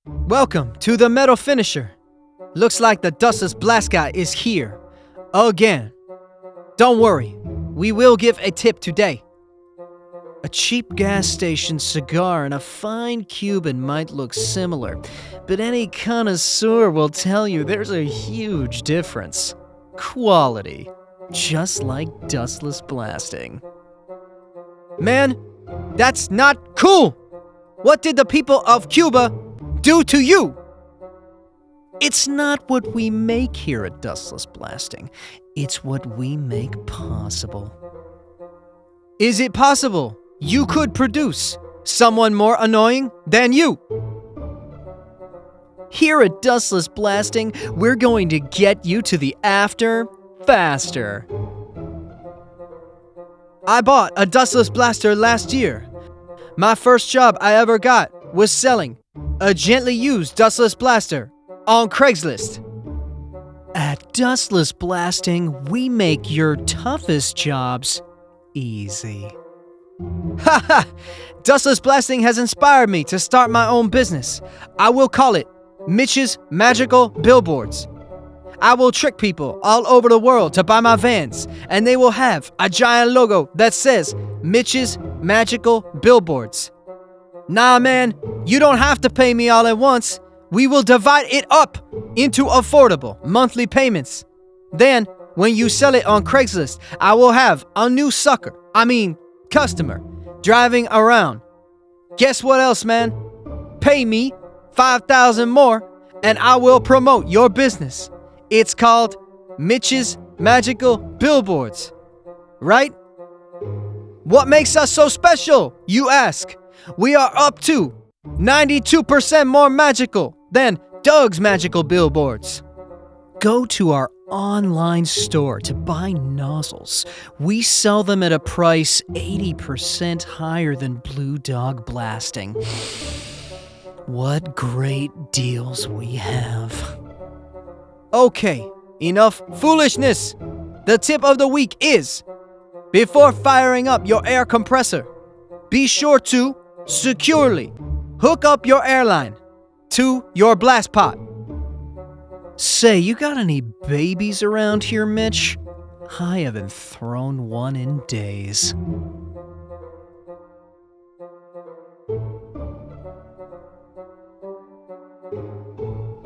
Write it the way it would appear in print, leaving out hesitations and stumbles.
Welcome to the metal finisher. Looks like the Dustless Blast guy is here. Again. Don't worry, we will give a tip today. A cheap gas station cigar and a fine Cuban might look similar, but any connoisseur will tell you there's a huge difference. Quality. Just like Dustless Blasting. Man, that's not cool! What did the people of Cuba do to you? It's not what we make here at Dustless Blasting. It's what we make possible. Is it possible you could produce someone more annoying than you? Here at Dustless Blasting, we're going to get you to the after faster. I bought a Dustless Blaster last year. My first job I ever got was selling a gently used Dustless Blaster on Craigslist. At Dustless Blasting, we make your toughest jobs easy. Haha! Dustless Blasting has inspired me to start my own business. I will call it Mitch's Magical Billboards. I will trick people all over the world to buy my vans, and they will have a giant logo that says Mitch's Magical Billboards. Nah, man, you don't have to pay me all at once. We will divide it up into affordable monthly payments. Then, when you sell it on Craigslist, I will have a new customer, driving around. Guess what else, man? Pay me $5,000 more, and I will promote your business. It's called Mitch's Magical Billboards. Right? What makes us so special, you ask? We are up to 92% more magical than Doug's Magical Billboards. Go to our online store to buy nozzles. We sell them at a price 80% higher than Blue Dog Blasting. What great deals we have. Okay, enough foolishness. The tip of the week is, before firing up your air compressor, be sure to securely hook up your airline to your blast pot. Say, you got any babies around here, Mitch? I haven't thrown one in days.